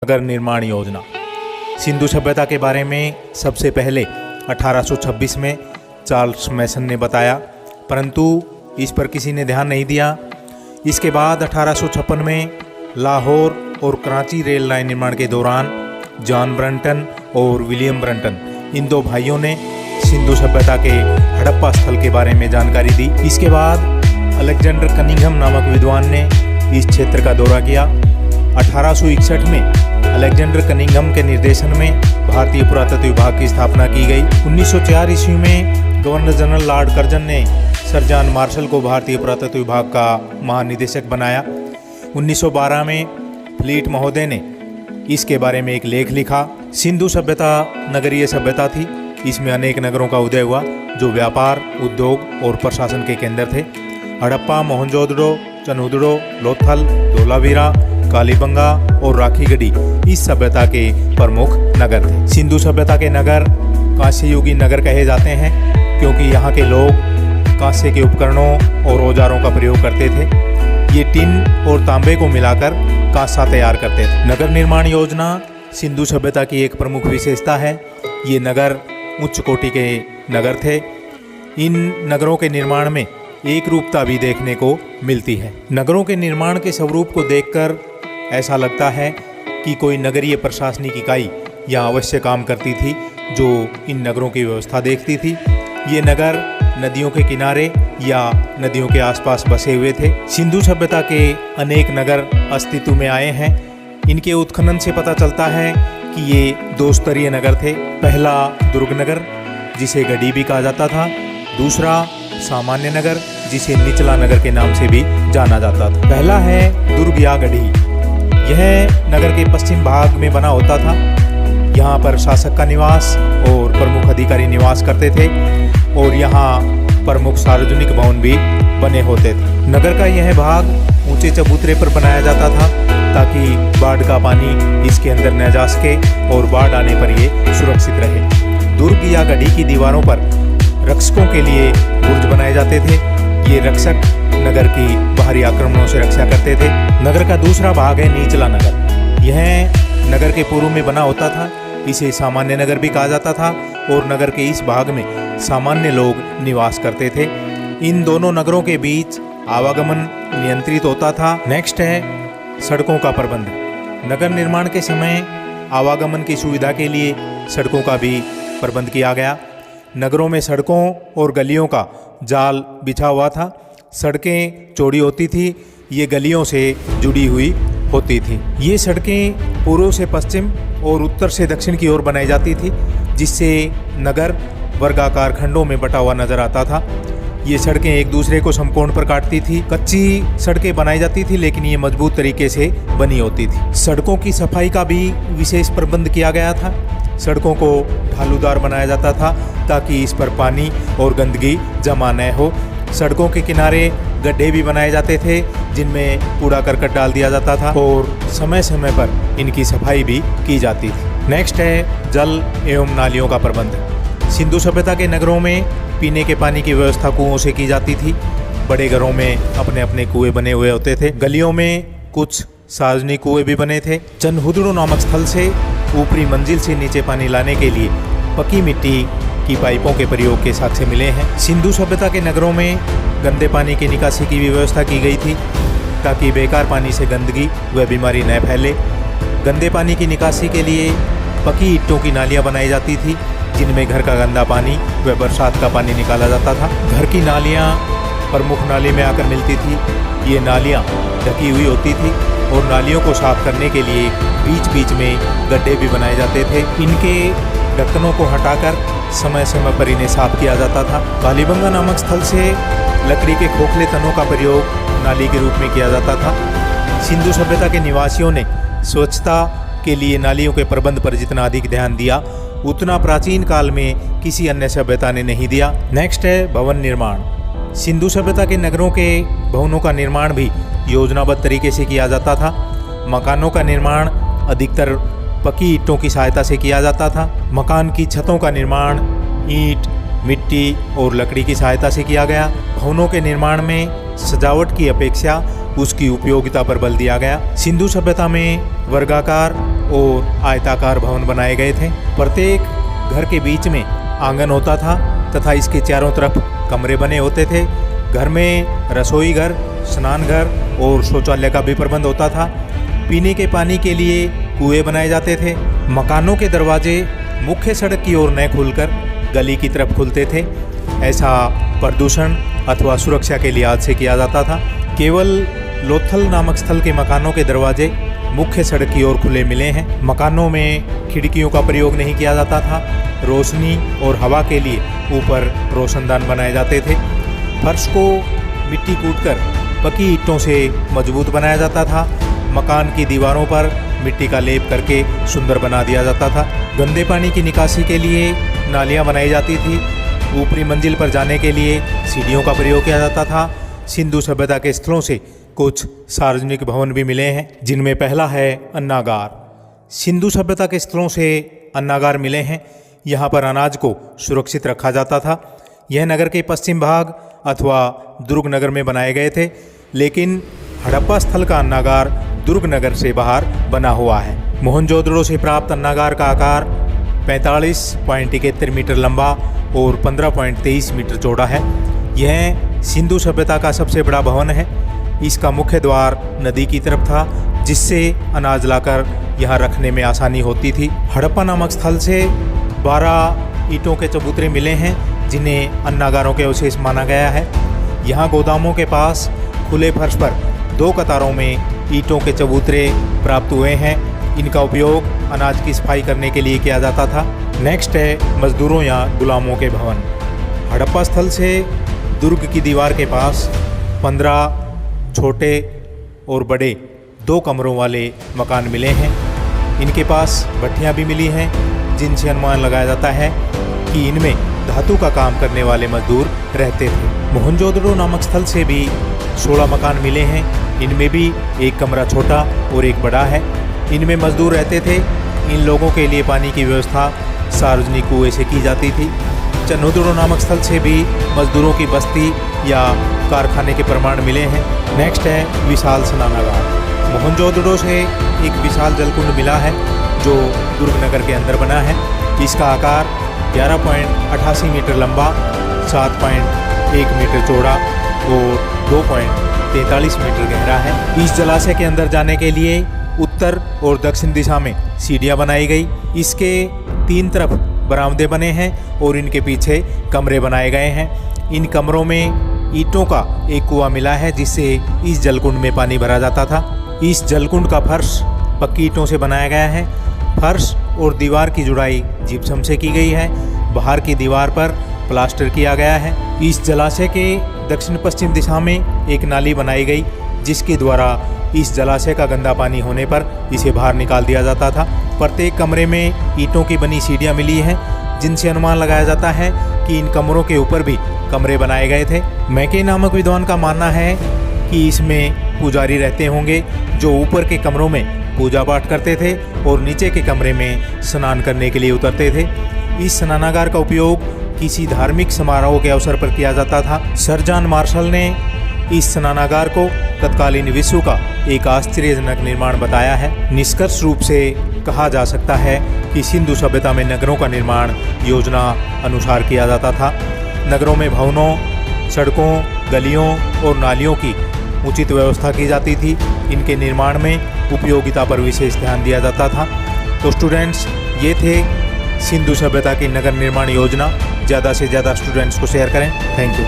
नगर निर्माण योजना। सिंधु सभ्यता के बारे में सबसे पहले 1826 में चार्ल्स मैसन ने बताया, परंतु इस पर किसी ने ध्यान नहीं दिया। इसके बाद 1856 में लाहौर और कराची रेल लाइन निर्माण के दौरान जॉन ब्रंटन और विलियम ब्रंटन, इन दो भाइयों ने सिंधु सभ्यता के हड़प्पा स्थल के बारे में जानकारी दी। इसके बाद अलेक्जेंडर कनिंघम नामक विद्वान ने इस क्षेत्र का दौरा किया। 1861 में अलेक्जेंडर कनिंघम के निर्देशन में भारतीय पुरातत्व विभाग की स्थापना की गई। 1904 ईस्वी में गवर्नर जनरल लॉर्ड कर्जन ने सर जॉन मार्शल को भारतीय पुरातत्व विभाग का महानिदेशक बनाया। 1912 में फ्लीट महोदय ने इसके बारे में एक लेख लिखा। सिंधु सभ्यता नगरीय सभ्यता थी। इसमें अनेक नगरों का उदय हुआ जो व्यापार, उद्योग और प्रशासन के केंद्र थे। हड़प्पा, मोहनजोदड़ो, चनहुदड़ो, लोथल, धोलावीरा, कालीबंगा और राखीगढ़ी इस सभ्यता के प्रमुख नगर थे। सिंधु सभ्यता के नगर कांस्ययुगीन नगर कहे जाते हैं क्योंकि यहाँ के लोग कांस्य के उपकरणों और औजारों का प्रयोग करते थे। ये टिन और तांबे को मिलाकर कांसा तैयार करते थे। नगर निर्माण योजना सिंधु सभ्यता की एक प्रमुख विशेषता है। ये नगर उच्च कोटि के नगर थे। इन नगरों के निर्माण में एक रूपता भी देखने को मिलती है। नगरों के निर्माण के स्वरूप को देखकर ऐसा लगता है कि कोई नगरीय प्रशासनिक इकाई यहाँ अवश्य काम करती थी जो इन नगरों की व्यवस्था देखती थी। ये नगर नदियों के किनारे या नदियों के आसपास बसे हुए थे। सिंधु सभ्यता के अनेक नगर अस्तित्व में आए हैं। इनके उत्खनन से पता चलता है कि ये दो स्तरीय नगर थे। पहला दुर्ग नगर, जिसे गढ़ी भी कहा जाता था। दूसरा सामान्य नगर, जिसे निचला नगर के नाम से भी जाना जाता था। पहला है दुर्ग या गढ़ी। यह नगर के पश्चिम भाग में बना होता था। यहाँ पर शासक का निवास और प्रमुख अधिकारी निवास करते थे और यहाँ प्रमुख सार्वजनिक भवन भी बने होते थे। नगर का यह भाग ऊंचे चबूतरे पर बनाया जाता था ताकि बाढ़ का पानी इसके अंदर न जा सके और बाढ़ आने पर ये सुरक्षित रहे। दुर्ग या गढ़ी की दीवारों पर रक्षकों के लिए बुर्ज बनाए जाते थे। ये रक्षक नगर की बाहरी आक्रमणों से रक्षा करते थे। नगर का दूसरा भाग है निचला नगर। यह नगर के पूर्व में बना होता था। इसे सामान्य नगर भी कहा जाता था और नगर के इस भाग में सामान्य लोग निवास करते थे। इन दोनों नगरों के बीच आवागमन नियंत्रित होता था। नेक्स्ट है सड़कों का प्रबंध। नगर निर्माण के समय आवागमन की सुविधा के लिए सड़कों का भी प्रबंध किया गया। नगरों में सड़कों और गलियों का जाल बिछा हुआ था। सड़कें चौड़ी होती थी। ये गलियों से जुड़ी हुई होती थी। ये सड़कें पूर्व से पश्चिम और उत्तर से दक्षिण की ओर बनाई जाती थी, जिससे नगर वर्गाकार खंडों में बटा हुआ नजर आता था। ये सड़कें एक दूसरे को समकोण पर काटती थी। कच्ची सड़कें बनाई जाती थी लेकिन ये मजबूत तरीके से बनी होती थी। सड़कों की सफाई का भी विशेष प्रबंध किया गया था। सड़कों को ढालूदार बनाया जाता था ताकि इस पर पानी और गंदगी जमा न हो। सड़कों के किनारे गड्ढे भी बनाए जाते थे जिनमें कूड़ा करकट डाल दिया जाता था और समय समय पर इनकी सफाई भी की जाती थी। नेक्स्ट है जल एवं नालियों का प्रबंध। सिंधु सभ्यता के नगरों में पीने के पानी की व्यवस्था कुओं से की जाती थी। बड़े घरों में अपने अपने कुएं बने हुए होते थे। गलियों में कुछ सार्वजनिक कुएं भी बने थे। चनहुदड़ो नामक स्थल से ऊपरी मंजिल से नीचे पानी लाने के लिए पक्की मिट्टी की पाइपों के प्रयोग के साक्ष्य मिले हैं। सिंधु सभ्यता के नगरों में गंदे पानी की निकासी की भी व्यवस्था की गई थी ताकि बेकार पानी से गंदगी व बीमारी न फैले। गंदे पानी की निकासी के लिए पक्की ईंटों की नालियां बनाई जाती थी जिनमें घर का गंदा पानी व बरसात का पानी निकाला जाता था। घर की नालियां प्रमुख नाली में आकर मिलती थी। ये नालियां ढकी हुई होती थी और नालियों को साफ करने के लिए बीच बीच में गड्ढे भी बनाए जाते थे। इनके ढक्कनों को हटाकर समय समय पर इन्हें साफ किया जाता था। कालीबंगा नामक स्थल से लकड़ी के खोखले तनों का प्रयोग नाली के रूप में किया जाता था। सिंधु सभ्यता के निवासियों ने स्वच्छता के लिए नालियों के प्रबंध पर जितना अधिक ध्यान दिया उतना प्राचीन काल में किसी अन्य सभ्यता ने नहीं दिया। नेक्स्ट है भवन निर्माण। सिंधु सभ्यता के नगरों के भवनों का निर्माण भी योजनाबद्ध तरीके से किया जाता था। मकानों का निर्माण अधिकतर पक्की ईंटों की सहायता से किया जाता था। मकान की छतों का निर्माण ईंट, मिट्टी और लकड़ी की सहायता से किया गया। भवनों के निर्माण में सजावट की अपेक्षा उसकी उपयोगिता पर बल दिया गया। सिंधु सभ्यता में वर्गाकार और आयताकार भवन बनाए गए थे। प्रत्येक घर के बीच में आंगन होता था तथा इसके चारों तरफ कमरे बने होते थे। घर में रसोई घर, स्नान घर और शौचालय का भी प्रबंध होता था। पीने के पानी के लिए कुएं बनाए जाते थे। मकानों के दरवाजे मुख्य सड़क की ओर न खुलकर गली की तरफ खुलते थे। ऐसा प्रदूषण अथवा सुरक्षा के लिहाज से किया जाता था। केवल लोथल नामक स्थल के मकानों के दरवाजे मुख्य सड़क की ओर खुले मिले हैं। मकानों में खिड़कियों का प्रयोग नहीं किया जाता था। रोशनी और हवा के लिए ऊपर रोशनदान बनाए जाते थे। फर्श को मिट्टी कूटकर पकी ईंटों से मजबूत बनाया जाता था। मकान की दीवारों पर मिट्टी का लेप करके सुंदर बना दिया जाता था। गंदे पानी की निकासी के लिए नालियां बनाई जाती थी। ऊपरी मंजिल पर जाने के लिए सीढ़ियों का प्रयोग किया जाता था। सिंधु सभ्यता के स्थलों से कुछ सार्वजनिक भवन भी मिले हैं, जिनमें पहला है अन्नागार। सिंधु सभ्यता के स्थलों से अन्नागार मिले हैं। यहाँ पर अनाज को सुरक्षित रखा जाता था। यह नगर के पश्चिम भाग अथवा दुर्ग नगर में बनाए गए थे, लेकिन हड़प्पा स्थल का अन्नागार दुर्ग नगर से बाहर बना हुआ है। मोहनजोदड़ो से प्राप्त अन्नागार का आकार 45.71 मीटर लंबा और 15.23 मीटर चौड़ा है। यह सिंधु सभ्यता का सबसे बड़ा भवन है। इसका मुख्य द्वार नदी की तरफ था, जिससे अनाज लाकर यहाँ रखने में आसानी होती थी। हड़प्पा नामक स्थल से 12 ईंटों के चबूतरे मिले हैं, जिन्हें अन्नागारों के अवशेष माना गया है। यहाँ गोदामों के पास खुले फर्श पर 2 कतारों में ईंटों के चबूतरे प्राप्त हुए हैं। इनका उपयोग अनाज की सफाई करने के लिए किया जाता था। नेक्स्ट है मजदूरों या गुलामों के भवन। हड़प्पा स्थल से दुर्ग की दीवार के पास 15 छोटे और बड़े 2 कमरों वाले मकान मिले हैं। इनके पास भट्टियाँ भी मिली हैं, जिनसे अनुमान लगाया जाता है कि इनमें धातु का काम करने वाले मजदूर रहते थे। मोहनजोदड़ो नामक स्थल से भी 16 मकान मिले हैं। इनमें भी एक कमरा छोटा और एक बड़ा है। इनमें मजदूर रहते थे। इन लोगों के लिए पानी की व्यवस्था सार्वजनिक कुएं से की जाती थी। चन्नोदड़ो नामक स्थल से भी मजदूरों की बस्ती या कारखाने के प्रमाण मिले हैं। नेक्स्ट है विशाल स्नानागार। मोहनजोदड़ो से एक विशाल जलकुंड मिला है, जो दुर्ग नगर के अंदर बना है। इसका आकार 11.88 मीटर लंबा, 7.1 मीटर चौड़ा और 2.43 मीटर गहरा है। इस जलाशय के अंदर जाने के लिए उत्तर और दक्षिण दिशा में सीढ़ियाँ बनाई गई। इसके 3 तरफ बरामदे बने हैं और इनके पीछे कमरे बनाए गए हैं। इन कमरों में ईंटों का एक कुआं मिला है, जिससे इस जलकुंड में पानी भरा जाता था। इस जलकुंड का फर्श पक्की ईंटों से बनाया गया है। फर्श और दीवार की जुड़ाई जिप्सम से की गई है। बाहर की दीवार पर प्लास्टर किया गया है। इस जलाशय के दक्षिण पश्चिम दिशा में एक नाली बनाई गई, जिसके द्वारा इस जलाशय का गंदा पानी होने पर इसे बाहर निकाल दिया जाता था। प्रत्येक कमरे में ईंटों की बनी सीढ़ियाँ मिली हैं, जिनसे अनुमान लगाया जाता है कि इन कमरों के ऊपर भी कमरे बनाए गए थे। मैके नामक विद्वान का मानना है कि इसमें पुजारी रहते होंगे, जो ऊपर के कमरों में पूजा पाठ करते थे और नीचे के कमरे में स्नान करने के लिए उतरते थे। इस स्नानागार का उपयोग किसी धार्मिक समारोह के अवसर पर किया जाता था। सर जॉन मार्शल ने इस स्नानागार को तत्कालीन विश्व का एक आश्चर्यजनक निर्माण बताया है। निष्कर्ष रूप से कहा जा सकता है कि सिंधु सभ्यता में नगरों का निर्माण योजना अनुसार किया जाता था। नगरों में भवनों, सड़कों, गलियों और नालियों की उचित व्यवस्था की जाती थी। इनके निर्माण में उपयोगिता पर विशेष ध्यान दिया जाता था। तो स्टूडेंट्स, ये थे सिंधु सभ्यता की नगर निर्माण योजना। ज़्यादा से ज़्यादा स्टूडेंट्स को शेयर करें। Thank you.